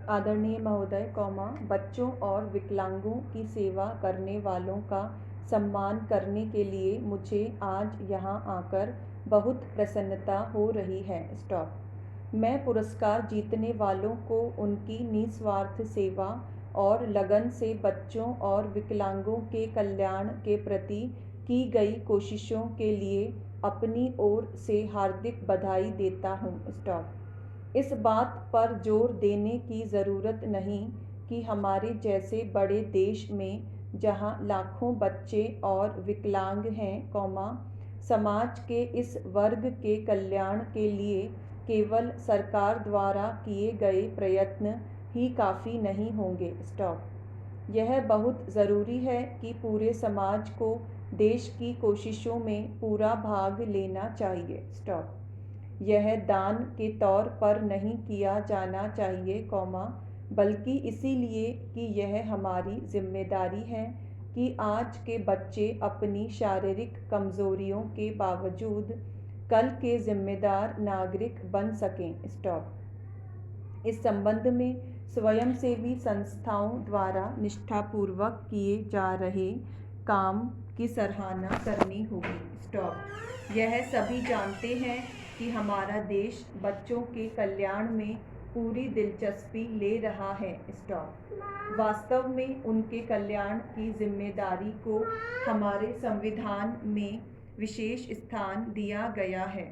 आदरणीय महोदय, बच्चों और विकलांगों की सेवा करने वालों का सम्मान करने के लिए मुझे आज यहाँ आकर बहुत प्रसन्नता हो रही है। स्टॉप। मैं पुरस्कार जीतने वालों को उनकी निस्वार्थ सेवा और लगन से बच्चों और विकलांगों के कल्याण के प्रति की गई कोशिशों के लिए अपनी ओर से हार्दिक बधाई देता हूँ। स्टॉप। इस बात पर जोर देने की ज़रूरत नहीं कि हमारे जैसे बड़े देश में जहाँ लाखों बच्चे और विकलांग हैं, समाज के इस वर्ग के कल्याण के लिए केवल सरकार द्वारा किए गए प्रयत्न ही काफ़ी नहीं होंगे। स्टॉप। यह बहुत ज़रूरी है कि पूरे समाज को देश की कोशिशों में पूरा भाग लेना चाहिए। स्टॉप। यह दान के तौर पर नहीं किया जाना चाहिए, बल्कि इसीलिए कि यह हमारी जिम्मेदारी है कि आज के बच्चे अपनी शारीरिक कमज़ोरियों के बावजूद कल के जिम्मेदार नागरिक बन सकें। स्टॉप। इस संबंध में स्वयंसेवी संस्थाओं द्वारा निष्ठापूर्वक किए जा रहे काम की सराहना करनी होगी। स्टॉप। यह सभी जानते हैं कि हमारा देश बच्चों के कल्याण में पूरी दिलचस्पी ले रहा है। स्टॉप। वास्तव में उनके कल्याण की जिम्मेदारी को हमारे संविधान में विशेष स्थान दिया गया है।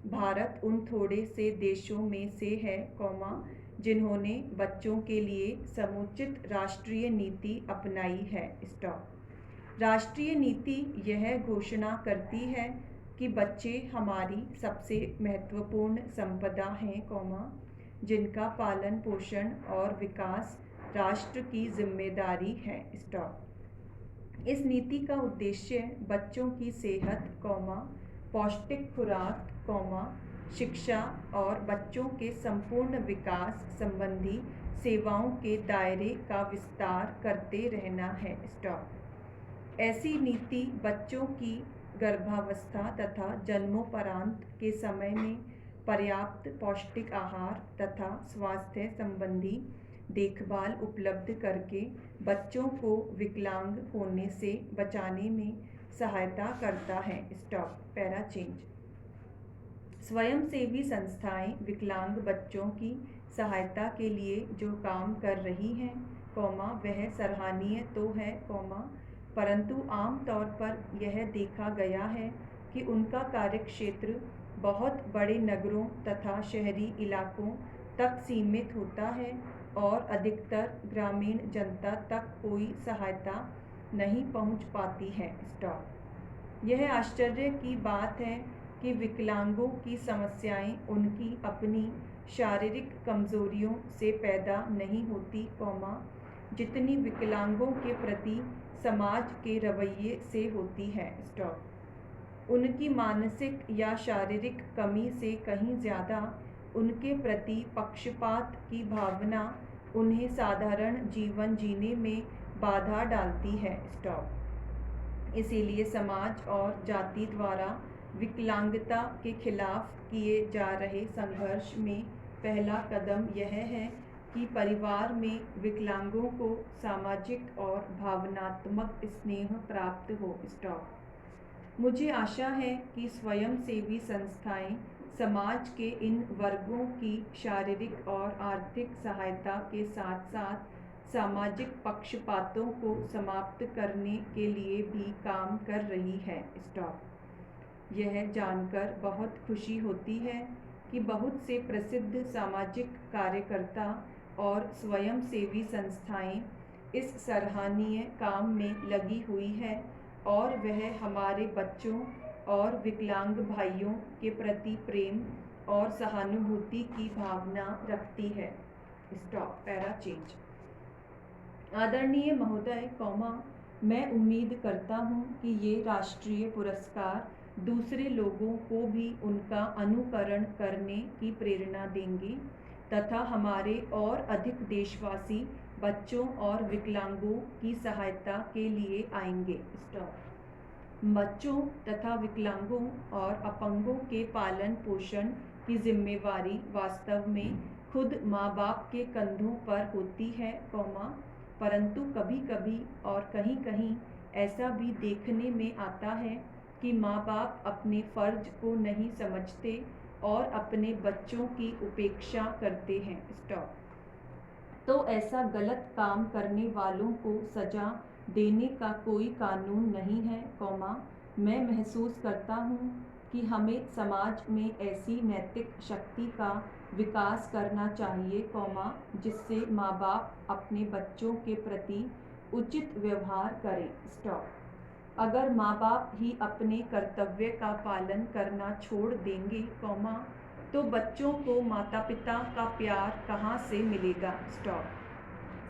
भारत उन थोड़े से देशों में से है, जिन्होंने बच्चों के लिए समुचित राष्ट्रीय नीति अपनाई है। स्टॉप। राष्ट्रीय नीति यह घोषणा करती है कि बच्चे हमारी सबसे महत्वपूर्ण संपदा हैं, जिनका पालन पोषण और विकास राष्ट्र की जिम्मेदारी है। स्टॉप। इस नीति का उद्देश्य बच्चों की सेहत, पौष्टिक खुराक, शिक्षा और बच्चों के संपूर्ण विकास संबंधी सेवाओं के दायरे का विस्तार करते रहना है। स्टॉप। ऐसी नीति बच्चों की गर्भावस्था तथा जन्मोपरांत के समय में पर्याप्त पौष्टिक आहार तथा स्वास्थ्य संबंधी देखभाल उपलब्ध करके बच्चों को विकलांग होने से बचाने में सहायता करता है। स्टॉप। Para change. स्वयंसेवी संस्थाएं विकलांग बच्चों की सहायता के लिए जो काम कर रही हैं, वह सराहनीय तो है, परंतु आम तौर पर यह देखा गया है कि उनका कार्यक्षेत्र बहुत बड़े नगरों तथा शहरी इलाकों तक सीमित होता है और अधिकतर ग्रामीण जनता तक कोई सहायता नहीं पहुंच पाती है। स्टॉप। यह आश्चर्य की बात है कि विकलांगों की समस्याएं उनकी अपनी शारीरिक कमजोरियों से पैदा नहीं होती, जितनी विकलांगों के प्रति समाज के रवैये से होती है। स्टॉप। उनकी मानसिक या शारीरिक कमी से कहीं ज़्यादा उनके प्रति पक्षपात की भावना उन्हें साधारण जीवन जीने में बाधा डालती है। स्टॉप। इसीलिए समाज और जाति द्वारा विकलांगता के खिलाफ किए जा रहे संघर्ष में पहला कदम यह है कि परिवार में विकलांगों को सामाजिक और भावनात्मक स्नेह प्राप्त हो। स्टॉप। मुझे आशा है कि स्वयंसेवी संस्थाएं समाज के इन वर्गों की शारीरिक और आर्थिक सहायता के साथ साथ सामाजिक पक्षपातों को समाप्त करने के लिए भी काम कर रही है। स्टॉप। यह जानकर बहुत खुशी होती है कि बहुत से प्रसिद्ध सामाजिक कार्यकर्ता और स्वयंसेवी संस्थाएं इस सराहनीय काम में लगी हुई है और वह हमारे बच्चों और विकलांग भाइयों के प्रति प्रेम और सहानुभूति की भावना रखती है। स्टॉप। Para change. आदरणीय महोदय, मैं उम्मीद करता हूँ कि ये राष्ट्रीय पुरस्कार दूसरे लोगों को भी उनका अनुकरण करने की प्रेरणा देंगे तथा हमारे और अधिक देशवासी बच्चों और विकलांगों की सहायता के लिए आएंगे। स्टॉप। बच्चों तथा विकलांगों और अपंगों के पालन पोषण की जिम्मेवारी वास्तव में खुद माँ बाप के कंधों पर होती है, परंतु कभी कभी और कहीं कहीं ऐसा भी देखने में आता है कि माँ बाप अपने फ़र्ज को नहीं समझते और अपने बच्चों की उपेक्षा करते हैं। स्टॉप। तो ऐसा गलत काम करने वालों को सज़ा देने का कोई कानून नहीं है, मैं महसूस करता हूँ कि हमें समाज में ऐसी नैतिक शक्ति का विकास करना चाहिए, जिससे माँ बाप अपने बच्चों के प्रति उचित व्यवहार करें। स्टॉप। अगर माँ बाप ही अपने कर्तव्य का पालन करना छोड़ देंगे, तो बच्चों को माता पिता का प्यार कहाँ से मिलेगा। स्टॉप।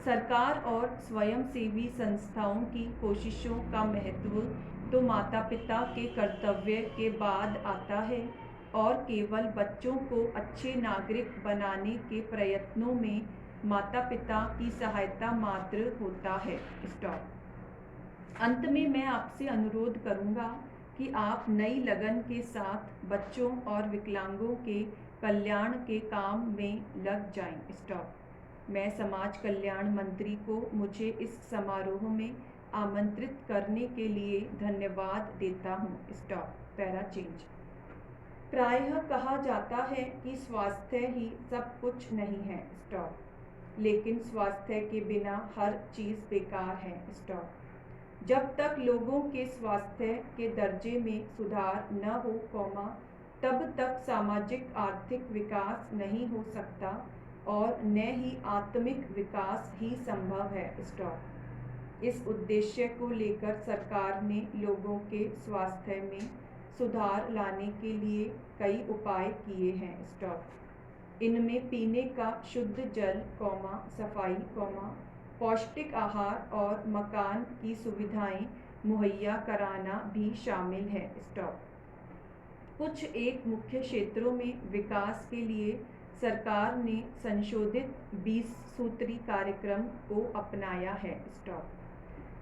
सरकार और स्वयंसेवी संस्थाओं की कोशिशों का महत्व तो माता पिता के कर्तव्य के बाद आता है और केवल बच्चों को अच्छे नागरिक बनाने के प्रयत्नों में माता पिता की सहायता मात्र होता है। स्टॉप। अंत में मैं आपसे अनुरोध करूंगा कि आप नई लगन के साथ बच्चों और विकलांगों के कल्याण के काम में लग जाएं। स्टॉप। मैं समाज कल्याण मंत्री को मुझे इस समारोह में आमंत्रित करने के लिए धन्यवाद देता हूँ। स्टॉप। Para change. प्रायः कहा जाता है कि स्वास्थ्य ही सब कुछ नहीं है। स्टॉप। लेकिन स्वास्थ्य के बिना हर चीज़ बेकार है। स्टॉप। जब तक लोगों के स्वास्थ्य के दर्जे में सुधार न हो, तब तक सामाजिक आर्थिक विकास नहीं हो सकता और न ही आत्मिक विकास ही संभव है। स्टॉप। इस उद्देश्य को लेकर सरकार ने लोगों के स्वास्थ्य में सुधार लाने के लिए कई उपाय किए हैं। स्टॉप। इनमें पीने का शुद्ध जल, सफाई, पौष्टिक आहार और मकान की सुविधाएं मुहैया कराना भी शामिल है। स्टॉप। कुछ एक मुख्य क्षेत्रों में विकास के लिए सरकार ने संशोधित 20 सूत्री कार्यक्रम को अपनाया है। स्टॉप।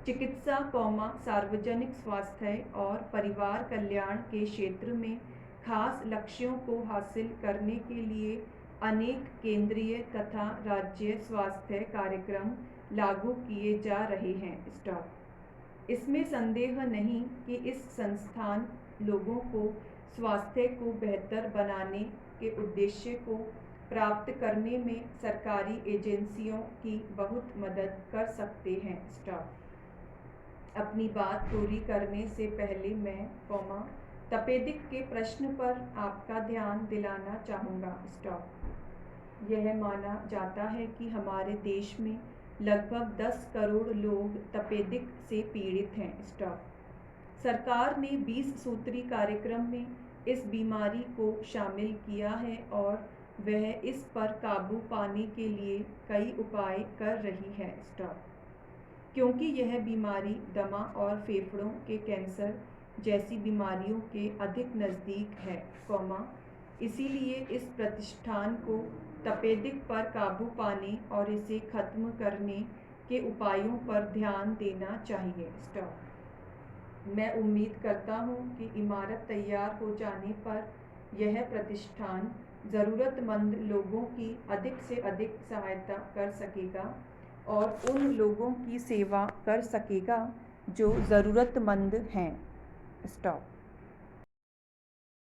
चिकित्सा, सार्वजनिक स्वास्थ्य और परिवार कल्याण के क्षेत्र में खास लक्ष्यों को हासिल करने के लिए अनेक केंद्रीय तथा राज्य स्वास्थ्य कार्यक्रम लागू किए जा रहे हैं। स्टॉप। इसमें संदेह नहीं कि इस संस्थान लोगों को स्वास्थ्य को बेहतर बनाने के उद्देश्य को प्राप्त करने में सरकारी एजेंसियों की बहुत मदद कर सकते हैं। स्टॉप। अपनी बात पूरी करने से पहले मैं तपेदिक के प्रश्न पर आपका ध्यान दिलाना चाहूँगा। स्टॉप। यह माना जाता है कि हमारे देश में लगभग 10 करोड़ लोग तपेदिक से पीड़ित हैं। स्टॉप। सरकार ने 20 सूत्री कार्यक्रम में इस बीमारी को शामिल किया है और वह इस पर काबू पाने के लिए कई उपाय कर रही है। स्टॉप। क्योंकि यह बीमारी दमा और फेफड़ों के कैंसर जैसी बीमारियों के अधिक नज़दीक है, इसीलिए इस प्रतिष्ठान को तपेदिक पर काबू पाने और इसे खत्म करने के उपायों पर ध्यान देना चाहिए। स्टॉप। मैं उम्मीद करता हूँ कि इमारत तैयार हो जाने पर यह प्रतिष्ठान ज़रूरतमंद लोगों की अधिक से अधिक सहायता कर सकेगा और उन लोगों की सेवा कर सकेगा जो ज़रूरतमंद हैं। स्टॉप।